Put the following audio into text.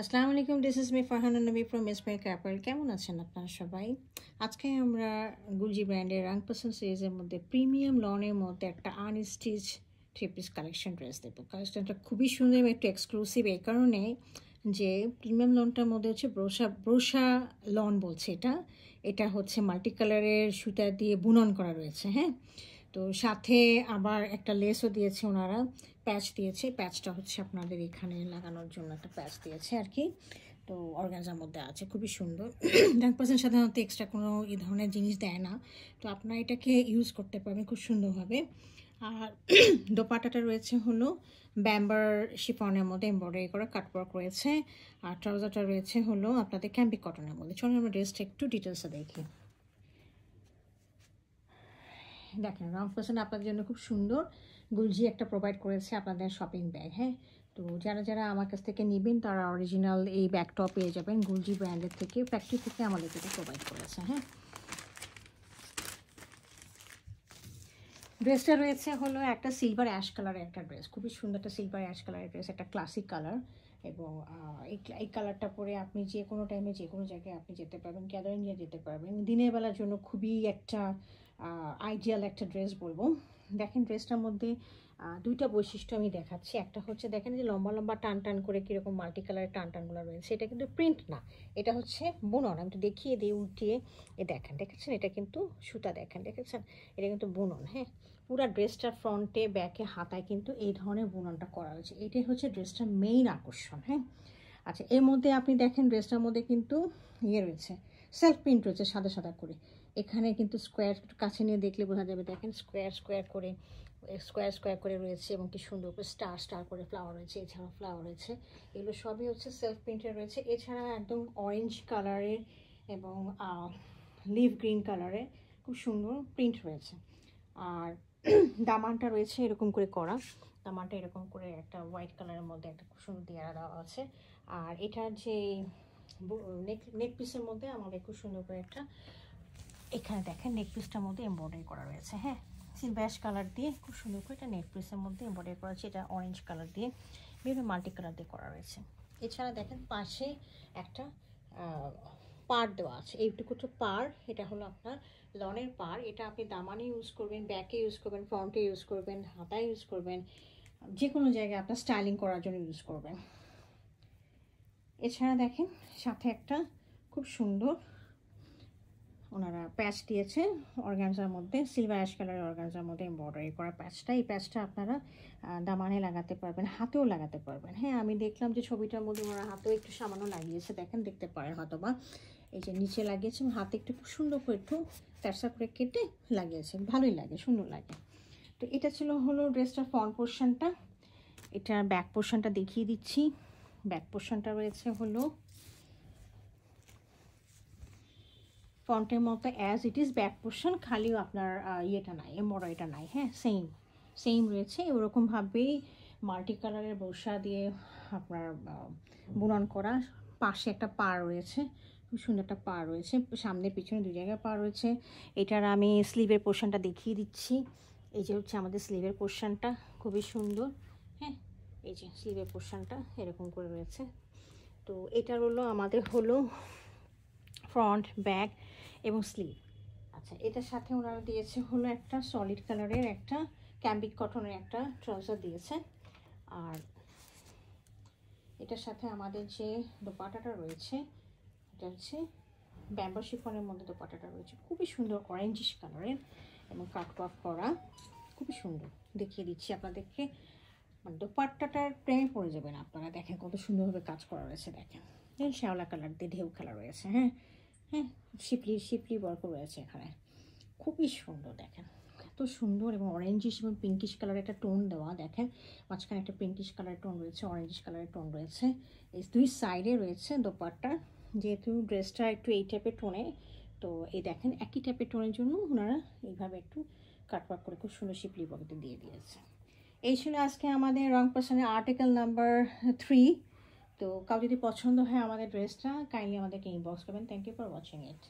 আসসালামু আলাইকুম, this is me Farhana নবী ফ্রম ইসমাইল ক্যাপাল। কেমন আছেন আপনারা সবাই? আজকে আমরা গুলজি ব্র্যান্ডের রাং পাসন সিরিজের মধ্যে প্রিমিয়াম লনের মধ্যে একটা unstitch three piece collection dress দেবো। কালেকশনটা খুবই সুন্দর এবং একটু এক্সক্লুসিভ এই কারণে যে প্রিমিয়াম লনটার মধ্যে হচ্ছে ব্রোশা লন বলছে এটা হচ্ছে মাল্টি কালারের সুতা দিয়ে বুনন করা রয়েছে। হ্যাঁ, তো সাথে আবার একটা লেসও দিয়েছে ওনারা, প্যাচ দিয়েছে। প্যাচটা হচ্ছে আপনাদের এখানে লাগানোর জন্য একটা প্যাচ দিয়েছে আর কি। তো অর্গানজার মধ্যে আছে, খুবই সুন্দর। 10% সাধারণত এক্সট্রা কোনো এই ধরনের জিনিস দেয় না, তো আপনারা এটাকে ইউজ করতে পারবেন খুব সুন্দরভাবে। আর দোপাট্টাটা রয়েছে হলো ব্যাম্বার শিফনের মধ্যে এমব্রয়ডারি করা কাটওয়ার্ক রয়েছে। আর ট্রাউজারটা রয়েছে হলো আপনাদের ক্যাম্পিক কটনের মধ্যে। চলুন আমরা ড্রেসটা একটু ডিটেলসে দেখি। দেখেন, রং পার্সেন্ট আপনাদের জন্য খুব সুন্দর গুলজি একটা প্রোভাইড করেছে আপনাদের শপিং ব্যাগ। হ্যাঁ, তো যারা যারা আমার কাছ থেকে নেবেন তারা অরিজিনাল এই ব্যাগটা পেয়ে যাবেন গুলজি ব্র্যান্ডের থেকে, ফ্যাক্টরি থেকে আমাদেরকে এটা প্রোভাইড করেছে। হ্যাঁ, ড্রেসটা রয়েছে হলো একটা সিলভার অ্যাশ কালারের একটা ড্রেস, খুবই সুন্দর একটা সিলভার অ্যাশ কালারের ড্রেস, একটা ক্লাসিক কালার। এবং এই কালারটা পরে আপনি যে কোনো টাইমে যে কোনো জায়গায় আপনি যেতে পারবেন, গ্যাদারিং নিয়ে যেতে পারবেন। দিনের বেলার জন্য খুবই একটা আইডিয়াল একটা ড্রেস বলবো। দেখেন ড্রেসটার মধ্যে দুইটা বৈশিষ্ট্য আমি দেখাচ্ছি। একটা হচ্ছে দেখেন যে লম্বা লম্বা টান টান করে কীরকম মাল্টি কালারের টানগুলো রয়েছে, এটা কিন্তু প্রিন্ট না, এটা হচ্ছে বুনন। আমি তো দেখিয়ে দিই উল্টিয়ে। দেখেছেন এটা কিন্তু সুতা, দেখেছেন এটা কিন্তু বুনন। হ্যাঁ, পুরো ড্রেসটার ফ্রন্টে ব্যাকে হাতায় কিন্তু এই ধরনের বুননটা করা হয়েছে, এটাই হচ্ছে ড্রেসটার মেইন আকর্ষণ। হ্যাঁ, আচ্ছা, এর মধ্যে আপনি দেখেন ড্রেসটার মধ্যে কিন্তু রয়েছে সেলফ প্রিন্ট রয়েছে সাদা সাদা করে। এখানে কিন্তু স্কোয়ার, কাছে নিয়ে দেখলে বোঝা যাবে। দেখেন স্কোয়ার স্কোয়ার করে রয়েছে এবং কি সুন্দর করে স্টার করে ফ্লাওয়ার রয়েছে, এছাড়াও ফ্লাওয়ার রয়েছে। এগুলো সবই হচ্ছে সেলফ প্রিন্টের রয়েছে। এছাড়া একদম অরেঞ্জ কালারের এবং লিভ গ্রিন কালারের খুব সুন্দর প্রিন্ট রয়েছে। আর দামানটা রয়েছে এরকম করে করা, দামানটা এরকম করে একটা হোয়াইট কালারের মধ্যে একটা খুব সুন্দর দেওয়া আছে। আর এটার যে নেক পিসের মধ্যে আমাদের খুব সুন্দর করে একটা, এখানে দেখেন নেক পিসটার মধ্যে এমব্রয়ডারি করা রয়েছে। হ্যাঁ, সিলভার কালার দিয়ে খুব সুন্দর করে এটা নেক পিসের মধ্যে এমব্রয়ডারি করা আছে। এটা অরেঞ্জ কালার দিয়ে বিভিন্ন মাল্টি কালার দিয়ে করা রয়েছে। এছাড়া দেখেন পাশে একটা পার দেওয়া আছে, এইটুকু তো পার, এটা হলো আপনার লনের পার। এটা আপনি দামানে ইউজ করবেন, ব্যাকে ইউজ করবেন, ফ্রন্টে ইউজ করবেন, হাতায় ইউজ করবেন, যে কোনো জায়গায় আপনার স্টাইলিং করার জন্য ইউজ করবেন। এছাড়া দেখেন সাথে একটা খুব সুন্দর ওনারা প্যাচ দিয়েছে অর্গানজার মধ্যে, সিলভার অ্যাশ কালারের অর্গানজার মধ্যে এমব্রয়ডারি করা প্যাচটা। এই প্যাচটা আপনারা দামানে লাগাতে পারবেন, হাতেও লাগাতে পারবেন। হ্যাঁ, আমি দেখলাম যে ছবিটার মধ্যে ওনারা হাতেও একটু সামান্য লাগিয়েছে, দেখেন দেখতে পারেন হয়তো বা। এই যে নিচে লাগিয়েছে এবং হাতে একটু খুব সুন্দর করে একটু তেরসা করে কেটে লাগিয়েছে, ভালোই লাগে, সুন্দর লাগে। তো এটা ছিল হলো ড্রেসটার ফ্রন্ট পোর্শনটা। এটার ব্যাক পোর্শনটা দেখিয়ে দিচ্ছি। ব্যাক পোর্শনটা রয়েছে হলো ফ্রন্টের মতো as it is back portion, খালিও আপনার ইয়েটা নাই, এমব্রয়ডারিটা নাই। হ্যাঁ, সেম রয়েছে। ওরকমভাবেই মাল্টি কালারের বর্ষা দিয়ে আপনার বুনন করা। পাশে একটা পার রয়েছে, খুব সুন্দর একটা পার রয়েছে, সামনে পিছনে দুই জায়গায় পার রয়েছে। এটার আমি স্লিভের পোর্শনটা দেখিয়ে দিচ্ছি। এই যে হচ্ছে আমাদের স্লিভের পোর্শনটা, খুবই সুন্দর। হ্যাঁ, এই যে স্লিভের পোর্শনটা এরকম করে রয়েছে। তো এটার হলো আমাদের হলো ফ্রন্ট, ব্যাক এবং স্লিভ। আচ্ছা, এটার সাথে ওনারা দিয়েছে হলো একটা সলিড কালারের একটা ক্যাম্বিক কটনের একটা ট্রাউজার দিয়েছে। আর এটার সাথে আমাদের যে দোপাট্টাটা রয়েছে এটা হচ্ছে ব্যাম্বো শিফনের মধ্যে দোপাট্টাটা রয়েছে, খুবই সুন্দর অরেঞ্জিশ কালারের এবং কাটওয়ার্ক করা, খুবই সুন্দর। দেখিয়ে দিচ্ছি আপনাদেরকে, মানে দোপাট্টাটার প্রেমে পড়ে যাবেন আপনারা। দেখেন কত সুন্দরভাবে কাজ করা রয়েছে, দেখেন শ্যাওলা কালার দিয়ে ঢেউ খেলা রয়েছে। হ্যাঁ হ্যাঁ, শিপলি বর্ক রয়েছে এখানে, খুবই সুন্দর। দেখেন এত সুন্দর এবং অরেঞ্জিশ এবং পিঙ্কিশ কালারের একটা টোন দেওয়া। দেখেন মাঝখানে একটা পিঙ্কিশ কালারের টোন রয়েছে, অরেঞ্জিশ কালারের টোন রয়েছে। এই দুই সাইডে রয়েছে দোপাট্টা, যেহেতু ড্রেসটা একটু এই টাইপের টোনে, তো এই দেখেন একই টাইপের টোনের জন্য ওনারা এইভাবে একটু কাটওয়ার্ক করে খুব সুন্দর শিপলি বর্কতে দিয়ে দিয়েছে। এই ছিল আজকে আমাদের রং পার্সনের আর্টিকেল নাম্বার 3। তো কাউ যদি পছন্দ হয় আমাদের ড্রেসটা, কাইন্ডলি আমাদেরকে ইনবক্স করবেন। Thank you for watching it.